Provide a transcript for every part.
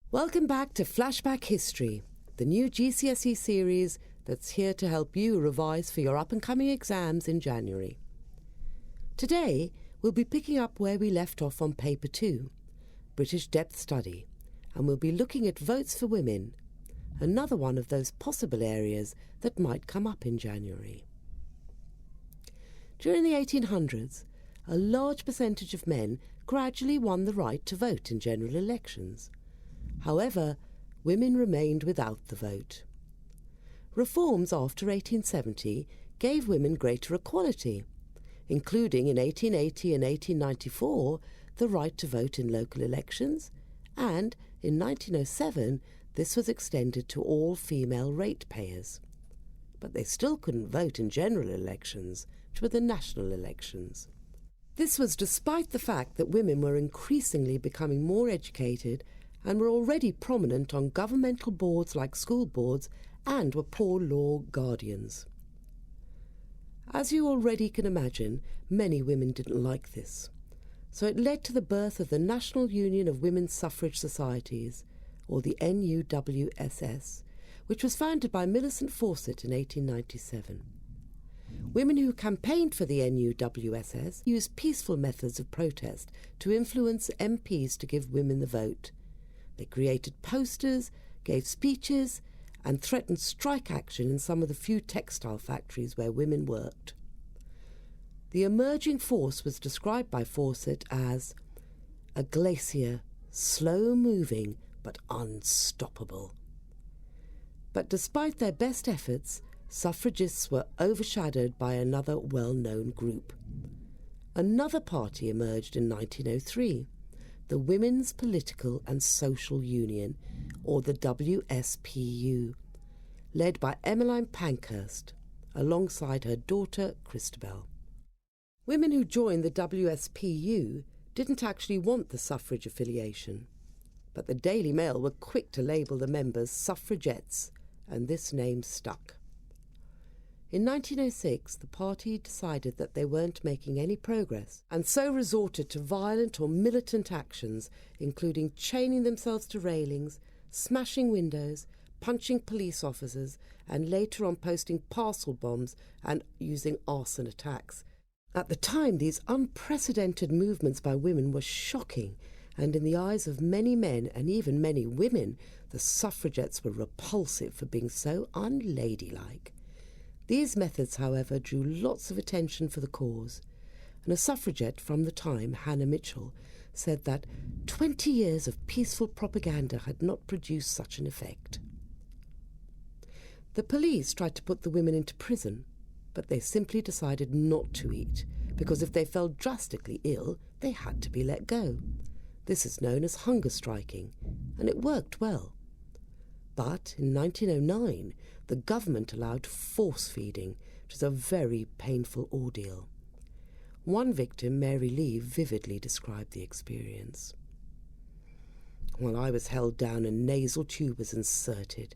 Welcome back to Flashback History, the new GCSE series that's here to help you revise for your up-and-coming exams in January. Today, we'll be picking up where we left off on Paper 2, British Depth Study, and we'll be looking at votes for women, another one of those possible areas that might come up in January. During the 1800s, a large percentage of men gradually won the right to vote in general elections. However, women remained without the vote. Reforms after 1870 gave women greater equality, including in 1880 and 1894 the right to vote in local elections, and in 1907 this was extended to all female ratepayers. But they still couldn't vote in general elections, which were the national elections. This was despite the fact that women were increasingly becoming more educated and were already prominent on governmental boards like school boards and were poor law guardians. As you already can imagine, many women didn't like this, so it led to the birth of the National Union of Women's Suffrage Societies, or the NUWSS, which was founded by Millicent Fawcett in 1897. Women who campaigned for the NUWSS used peaceful methods of protest to influence MPs to give women the vote. They created posters, gave speeches, and threatened strike action in some of the few textile factories where women worked. The emerging force was described by Fawcett as a glacier, slow-moving but unstoppable. But despite their best efforts, suffragists were overshadowed by another well-known group. Another party emerged in 1903. The Women's Political and Social Union, or the WSPU, led by Emmeline Pankhurst, alongside her daughter Christabel. Women who joined the WSPU didn't actually want the suffrage affiliation, but the Daily Mail were quick to label the members suffragettes, and this name stuck. In 1906, the party decided that they weren't making any progress, and so resorted to violent or militant actions, including chaining themselves to railings, smashing windows, punching police officers, and later on posting parcel bombs and using arson attacks. At the time, these unprecedented movements by women were shocking, and in the eyes of many men and even many women, the suffragettes were repulsive for being so unladylike. These methods, however, drew lots of attention for the cause, and a suffragette from the time, Hannah Mitchell, said that 20 years of peaceful propaganda had not produced such an effect. The police tried to put the women into prison, but they simply decided not to eat, because if they fell drastically ill, they had to be let go. This is known as hunger striking, and it worked well. But in 1909, the government allowed force feeding, which is a very painful ordeal. One victim, Mary Lee, vividly described the experience. "While I was held down, a nasal tube was inserted.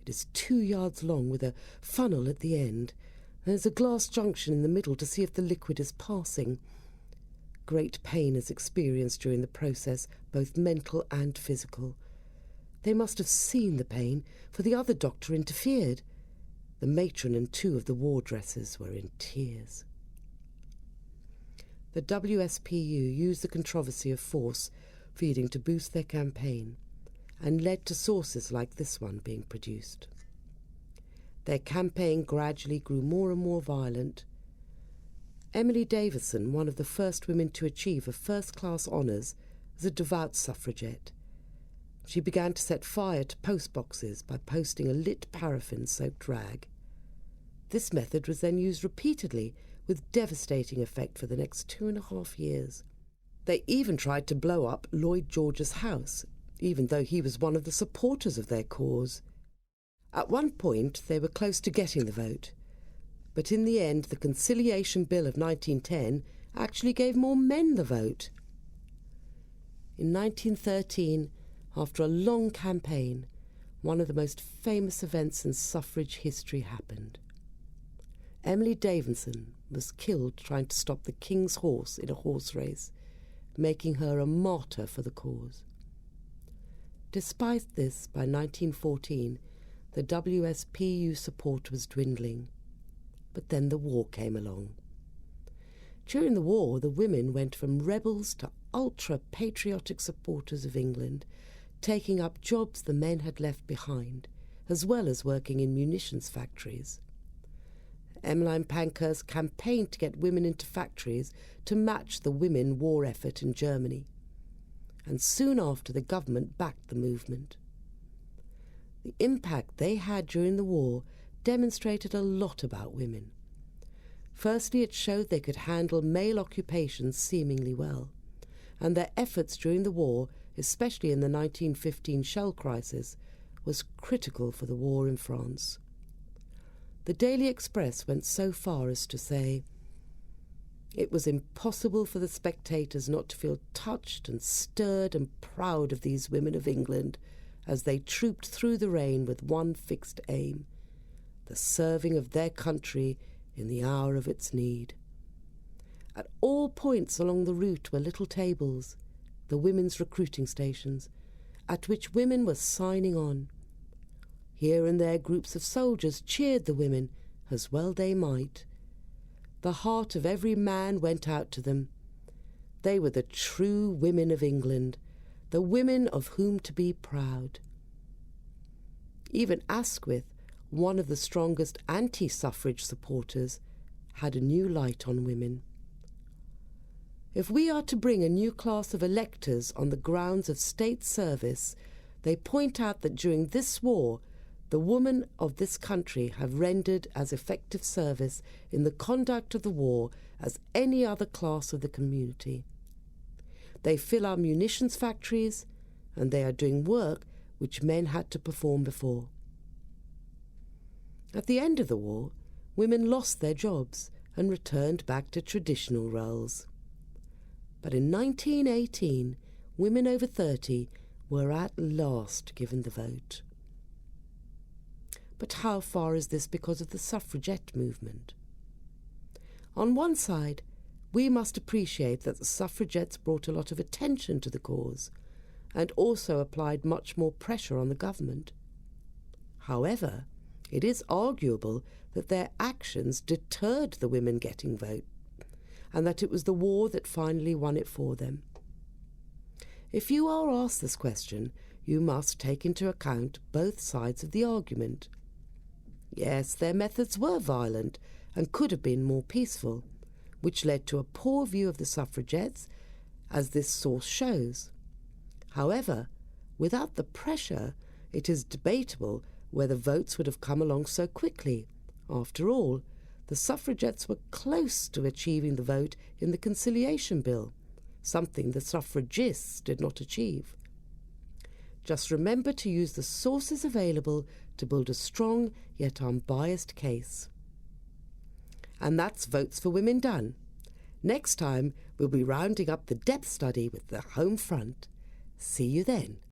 It is 2 yards long with a funnel at the end. There's a glass junction in the middle to see if the liquid is passing. Great pain is experienced during the process, both mental and physical. They must have seen the pain, for the other doctor interfered. The matron and 2 of the wardresses were in tears." The WSPU used the controversy of force feeding to boost their campaign, and led to sources like this one being produced. Their campaign gradually grew more and more violent. Emily Davison, one of the first women to achieve a first-class honours, was a devout suffragette. She began to set fire to post boxes by posting a lit paraffin-soaked rag. This method was then used repeatedly, with devastating effect for the next 2.5 years. They even tried to blow up Lloyd George's house, even though he was one of the supporters of their cause. At one point, they were close to getting the vote, but in the end, the Conciliation Bill of 1910 actually gave more men the vote. In 1913, after a long campaign, one of the most famous events in suffrage history happened. Emily Davison was killed trying to stop the King's horse in a horse race, making her a martyr for the cause. Despite this, by 1914, the WSPU support was dwindling. But then the war came along. During the war, the women went from rebels to ultra-patriotic supporters of England, taking up jobs the men had left behind, as well as working in munitions factories. Emmeline Pankhurst campaigned to get women into factories to match the women war effort in Germany, and soon after the government backed the movement. The impact they had during the war demonstrated a lot about women. Firstly, it showed they could handle male occupations seemingly well, and their efforts during the war, especially in the 1915 shell crisis, was critical for the war in France. The Daily Express went so far as to say, "It was impossible for the spectators not to feel touched and stirred and proud of these women of England as they trooped through the rain with one fixed aim, the serving of their country in the hour of its need. At all points along the route were little tables, the women's recruiting stations, at which women were signing on. Here and there groups of soldiers cheered the women, as well they might. The heart of every man went out to them. They were the true women of England, the women of whom to be proud." Even Asquith, one of the strongest anti-suffrage supporters, had a new light on women. "If we are to bring a new class of electors on the grounds of state service, they point out that during this war, the women of this country have rendered as effective service in the conduct of the war as any other class of the community. They fill our munitions factories, and they are doing work which men had to perform before." At the end of the war, women lost their jobs and returned back to traditional roles. But in 1918, women over 30 were at last given the vote. But how far is this because of the suffragette movement? On one side, we must appreciate that the suffragettes brought a lot of attention to the cause and also applied much more pressure on the government. However, it is arguable that their actions deterred the women getting vote, and that it was the war that finally won it for them. If you are asked this question, you must take into account both sides of the argument. Yes, their methods were violent and could have been more peaceful, which led to a poor view of the suffragettes, as this source shows. However, without the pressure, it is debatable whether votes would have come along so quickly. After all, the suffragettes were close to achieving the vote in the Conciliation Bill, something the suffragists did not achieve. Just remember to use the sources available to build a strong yet unbiased case. And that's Votes for Women done. Next time, we'll be rounding up the depth study with the home front. See you then.